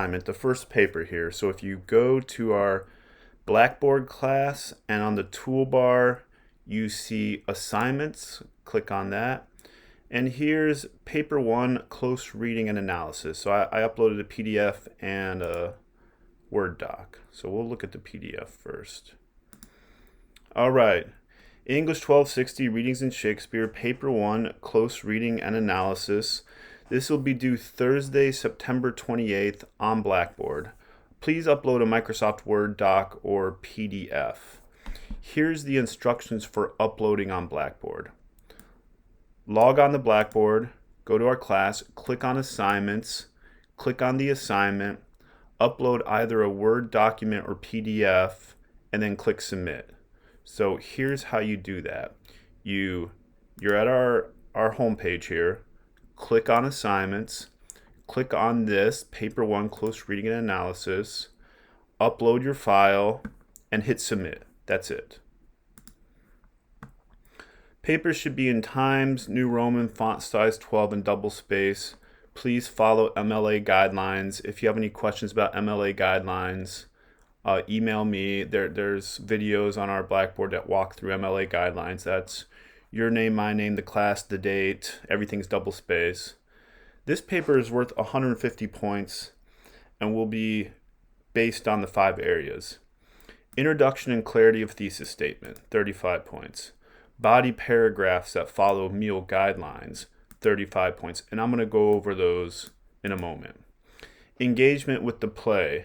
assignment, the first paper here. So if you go to our Blackboard class and on the toolbar you see assignments, click on that. And here's paper 1, close reading and analysis. So I uploaded a PDF and a Word doc. So we'll look at the PDF first. All right. English 1260, Readings in Shakespeare, paper 1, close reading and analysis. This will be due Thursday, September 28th on Blackboard. Please upload a Microsoft Word doc or PDF. Here's the instructions for uploading on Blackboard. Log on to Blackboard, go to our class, click on Assignments, click on the assignment, upload either a Word document or PDF, and then click Submit. So here's how you do that. You're at our home page here, click on Assignments, click on this, Paper 1, Close Reading and Analysis, upload your file, and hit Submit. That's it. Papers should be in Times New Roman, font size 12, and double space. Please follow MLA guidelines. If you have any questions about MLA guidelines, email me. There's videos on our Blackboard that walk through MLA guidelines. That's your name, my name, the class, the date, everything's double space. This paper is worth 150 points and will be based on the 5 areas. Introduction and clarity of thesis statement, 35 points. Body paragraphs that follow meal guidelines, 35 points. And I'm going to go over those in a moment. Engagement with the play.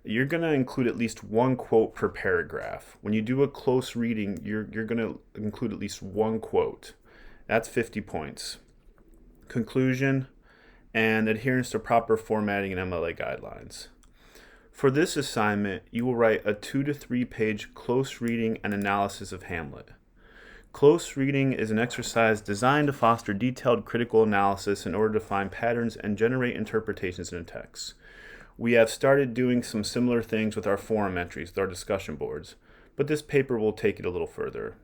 You're going to include at least one quote per paragraph. When you do a close reading, you're going to include at least one quote. That's 50 points. Conclusion and adherence to proper formatting and MLA guidelines. For this assignment, you will write a 2 to 3 page close reading and analysis of Hamlet. Close reading is an exercise designed to foster detailed critical analysis in order to find patterns and generate interpretations in a text. We have started doing some similar things with our forum entries, with our discussion boards, but this paper will take it a little further.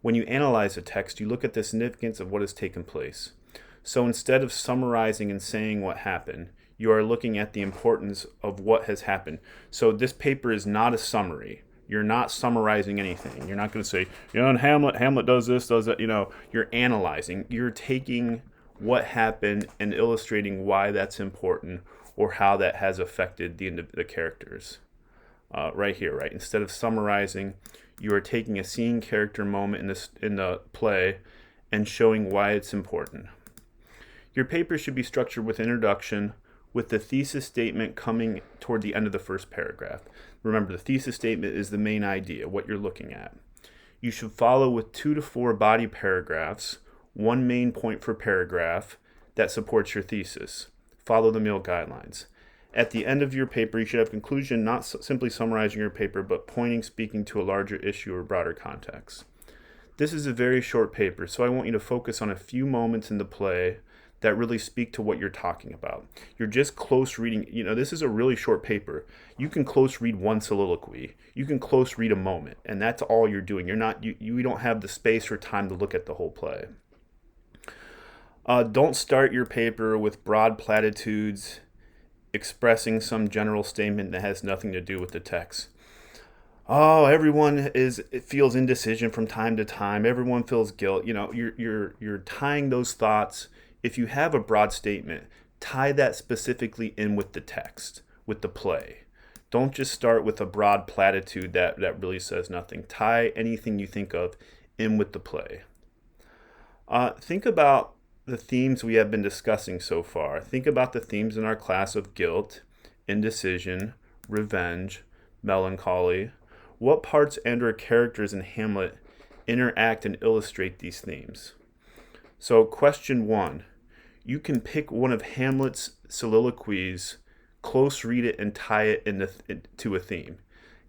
When you analyze a text, you look at the significance of what has taken place. So instead of summarizing and saying what happened, you are looking at the importance of what has happened. So this paper is not a summary. You're not summarizing anything. You're not going to say, in Hamlet does this, does that. You're analyzing. You're taking what happened and illustrating why that's important or how that has affected the characters. Right here, right? Instead of summarizing, you are taking a scene, character, moment in the play and showing why it's important. Your paper should be structured with introduction, with the thesis statement coming toward the end of the first paragraph. Remember, the thesis statement is the main idea, what you're looking at. You should follow with 2 to 4 body paragraphs, one main point per paragraph that supports your thesis. Follow the meal guidelines. At the end of your paper, you should have conclusion, not simply summarizing your paper, but speaking to a larger issue or broader context. This is a very short paper, so I want you to focus on a few moments in the play that really speak to what you're talking about. You're just close reading. This is a really short paper. You can close read one soliloquy. You can close read a moment, and that's all you're doing. You don't have the space or time to look at the whole play. Don't start your paper with broad platitudes expressing some general statement that has nothing to do with the text. Everyone feels indecision from time to time. Everyone feels guilt. You're tying those thoughts. If you have a broad statement, tie that specifically in with the text, with the play. Don't just start with a broad platitude that really says nothing. Tie anything you think of in with the play. Think about the themes we have been discussing so far. Think about the themes in our class of guilt, indecision, revenge, melancholy. What parts and/or characters in Hamlet interact and illustrate these themes? So question 1, you can pick one of Hamlet's soliloquies, close read it, and tie it to a theme.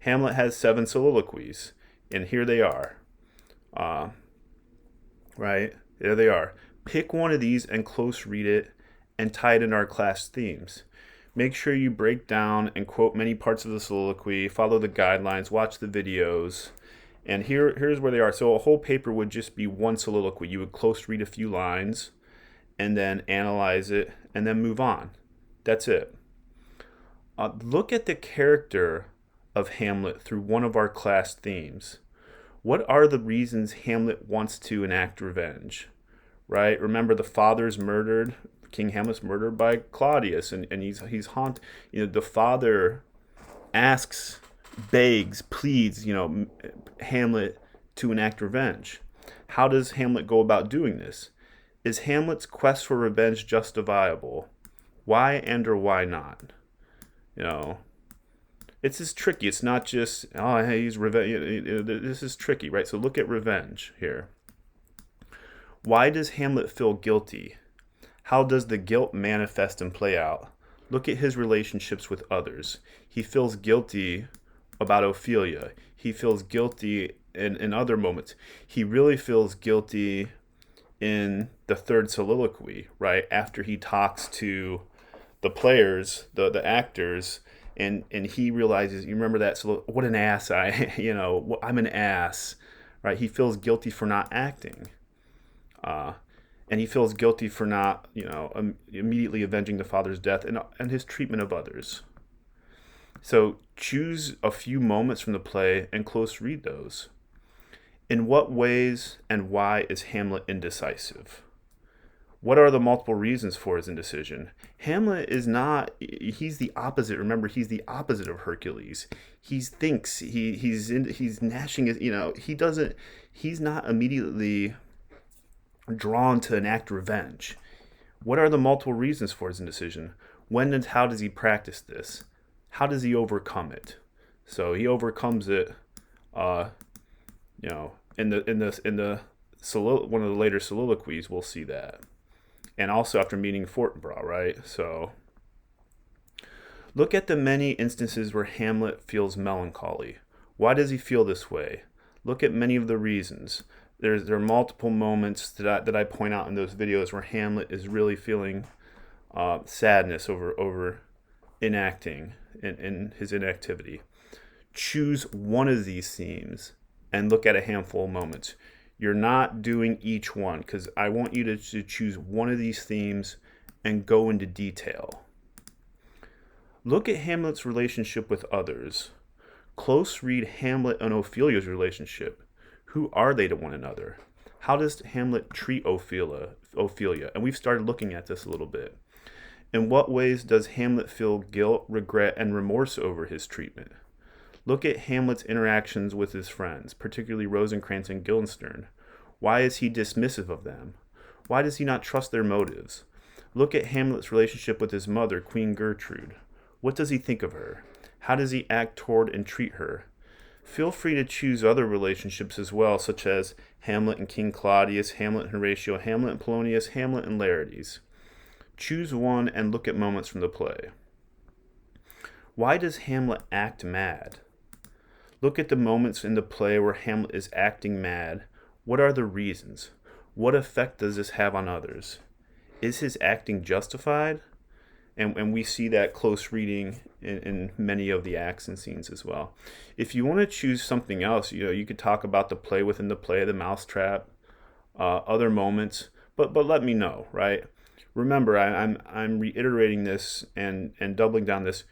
Hamlet has 7 soliloquies, and here they are. Right? There they are. Pick one of these and close read it and tie it in our class themes. Make sure you break down and quote many parts of the soliloquy, follow the guidelines, watch the videos, and here's where they are. So a whole paper would just be one soliloquy. You would close read a few lines and then analyze it and then move on. That's it. Look at the character of Hamlet through one of our class themes. What are the reasons Hamlet wants to enact revenge? Right? Remember, the father's murdered. King Hamlet's murdered by Claudius, and he's haunted. The father asks, begs, pleads, Hamlet to enact revenge. How does Hamlet go about doing this? Is Hamlet's quest for revenge justifiable? Why and or why not? It's just tricky. It's not just, oh, hey, he's revenge. This is tricky, right? So look at revenge here. Why does Hamlet feel guilty? How does the guilt manifest and play out? Look at his relationships with others. He feels guilty about Ophelia. He feels guilty in other moments. He really feels guilty in the third soliloquy, right? After he talks to the players, the actors, and he realizes, you remember that, so what an ass I'm an ass, right? He feels guilty for not acting. And he feels guilty for not, immediately avenging the father's death and his treatment of others. So choose a few moments from the play and close read those. In what ways and why is Hamlet indecisive? What are the multiple reasons for his indecision? Hamlet is not, he's the opposite. Remember, he's the opposite of Hercules. He thinks, he's gnashing his, he's not immediately drawn to enact revenge. What are the multiple reasons for his indecision? When and how does he practice this? How does he overcome it? So he overcomes it, in the one of the later soliloquies, we'll see that. And also after meeting Fortinbras, right? So look at the many instances where Hamlet feels melancholy. Why does he feel this way? Look at many of the reasons. There are multiple moments that I point out in those videos where Hamlet is really feeling sadness over enacting in his inactivity. Choose one of these themes and look at a handful of moments. You're not doing each one, because I want you to choose one of these themes and go into detail. Look at Hamlet's relationship with others. Close read Hamlet and Ophelia's relationship. Who are they to one another? How does Hamlet treat Ophelia? And we've started looking at this a little bit. In what ways does Hamlet feel guilt, regret, and remorse over his treatment? Look at Hamlet's interactions with his friends, particularly Rosencrantz and Guildenstern. Why is he dismissive of them? Why does he not trust their motives? Look at Hamlet's relationship with his mother, Queen Gertrude. What does he think of her? How does he act toward and treat her? Feel free to choose other relationships as well, such as Hamlet and King Claudius, Hamlet and Horatio, Hamlet and Polonius, Hamlet and Laertes. Choose one and look at moments from the play. Why does Hamlet act mad? Look at the moments in the play where Hamlet is acting mad. What are the reasons? What effect does this have on others? Is his acting justified? And we see that close reading in many of the acts and scenes as well. If you want to choose something else, you could talk about the play within the play, the mousetrap, other moments, but let me know, right? Remember, I'm reiterating this and doubling down this.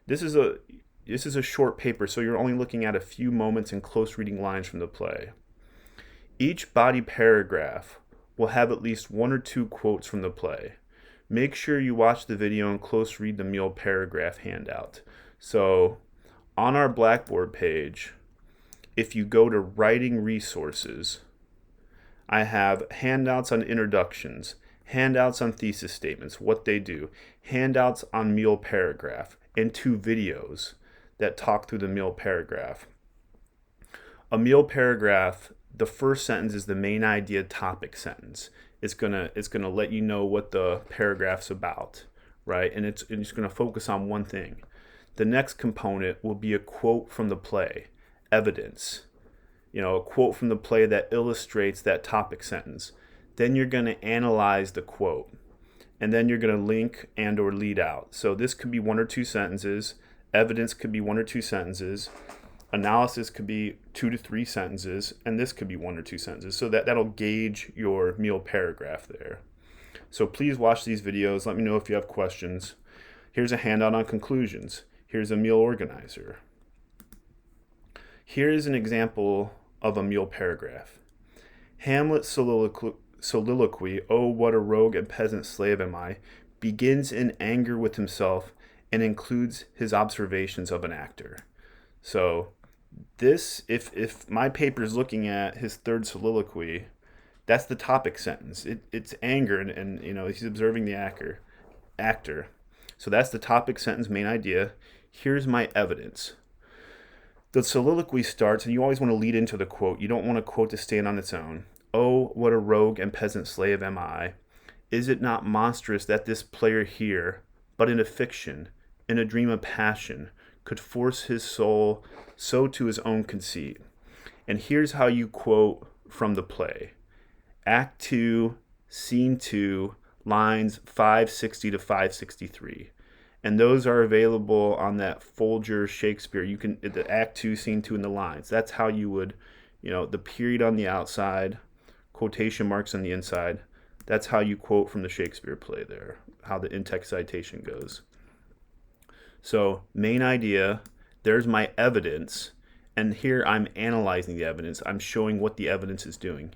This is a short paper, so you're only looking at a few moments and close reading lines from the play. Each body paragraph will have at least one or two quotes from the play. Make sure you watch the video and close read the meal paragraph handout. So on our Blackboard page, if you go to writing resources, I have handouts on introductions, handouts on thesis statements, what they do, handouts on meal paragraph, and 2 videos that talk through the meal paragraph. A meal paragraph, the first sentence is the main idea topic sentence. It's gonna let you know what the paragraph's about, right? And it's gonna focus on one thing. The next component will be a quote from the play, evidence. A quote from the play that illustrates that topic sentence. Then you're gonna analyze the quote, and then you're gonna link and or lead out. So this could be 1 or 2 sentences. Evidence could be 1 or 2 sentences. Analysis could be 2 to 3 sentences, and this could be 1 or 2 sentences. So that'll gauge your meal paragraph there. So please watch these videos. Let me know if you have questions. Here's a handout on conclusions. Here's a meal organizer. Here's an example of a meal paragraph. Hamlet's soliloquy, "Oh, what a rogue and peasant slave am I," begins in anger with himself and includes his observations of an actor. So this, if my paper is looking at his third soliloquy, that's the topic sentence. It's anger, and he's observing the actor. So that's the topic sentence, main idea. Here's my evidence. The soliloquy starts, and you always want to lead into the quote. You don't want a quote to stand on its own. "Oh, what a rogue and peasant slave am I. Is it not monstrous that this player here, but in a fiction, in a dream of passion, could force his soul so to his own conceit?" And here's how you quote from the play. Act 2, Scene 2, lines 560 to 563. And those are available on that Folger Shakespeare. You can, the Act 2, Scene 2, and the lines. That's how you would, the period on the outside, quotation marks on the inside. That's how you quote from the Shakespeare play there, how the in-text citation goes. So, main idea, there's my evidence, and here I'm analyzing the evidence. I'm showing what the evidence is doing.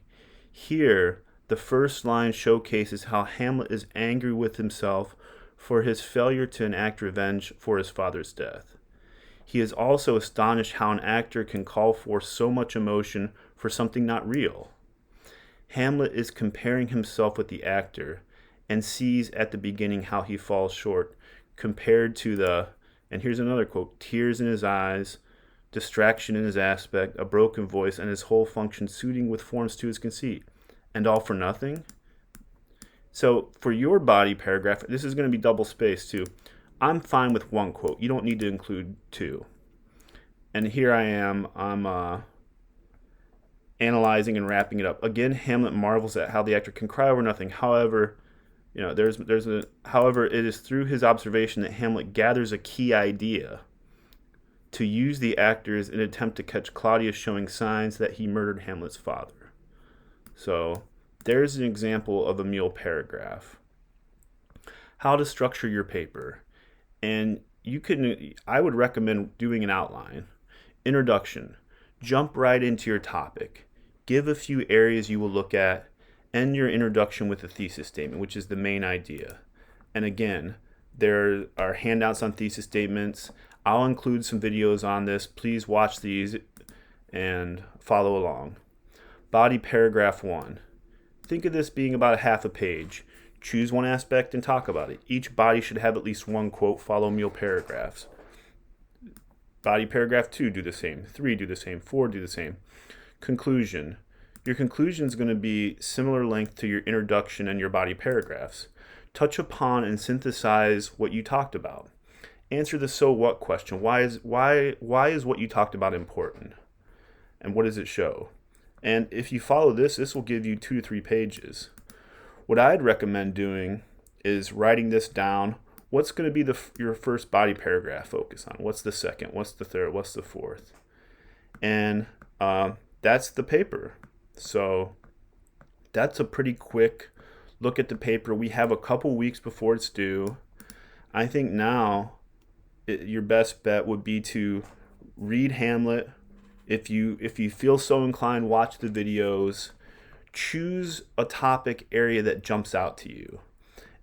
Here, the first line showcases how Hamlet is angry with himself for his failure to enact revenge for his father's death. He is also astonished how an actor can call forth so much emotion for something not real. Hamlet is comparing himself with the actor and sees at the beginning how he falls short compared to and here's another quote, "tears in his eyes, distraction in his aspect, a broken voice, and his whole function suiting with forms to his conceit. And all for nothing?" So for your body paragraph, this is going to be double spaced too. I'm fine with one quote. You don't need to include two. And here I am. I'm analyzing and wrapping it up. Again, Hamlet marvels at how the actor can cry over nothing. However, however, it is through his observation that Hamlet gathers a key idea to use the actors in an attempt to catch Claudius showing signs that he murdered Hamlet's father. So there's an example of a meal paragraph. How to structure your paper. And I would recommend doing an outline. Introduction. Jump right into your topic. Give a few areas you will look at. End your introduction with a thesis statement, which is the main idea. And again, there are handouts on thesis statements. I'll include some videos on this. Please watch these and follow along. Body paragraph 1. Think of this being about a half a page. Choose one aspect and talk about it. Each body should have at least one quote. Follow meal paragraphs. Body paragraph 2, do the same. 3, do the same. 4, do the same. Conclusion. Your conclusion is going to be similar length to your introduction and your body paragraphs. Touch upon and synthesize what you talked about. Answer the so what question. Why is what you talked about important? And what does it show? And if you follow this will give you 2 to 3 pages. What I'd recommend doing is writing this down. What's going to be your first body paragraph focus on? What's the second? What's the third? What's the fourth? And that's the paper. So that's a pretty quick look at the paper. We have a couple weeks before it's due. I think now your best bet would be to read Hamlet. If you feel so inclined, watch the videos. Choose a topic area that jumps out to you.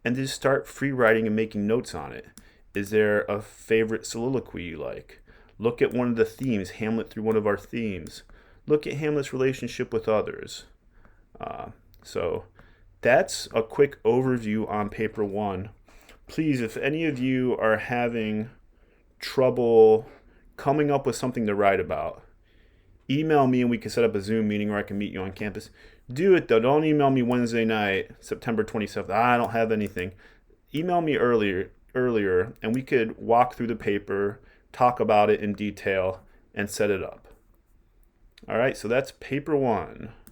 And just start free writing and making notes on it. Is there a favorite soliloquy you like? Look at one of the themes, Hamlet through one of our themes. Look at Hamlet's relationship with others. So that's a quick overview on paper 1. Please, if any of you are having trouble coming up with something to write about, email me and we can set up a Zoom meeting where I can meet you on campus. Do it though. Don't email me Wednesday night, September 27th. I don't have anything. Email me earlier, and we could walk through the paper, talk about it in detail, and set it up. All right, so that's paper 1.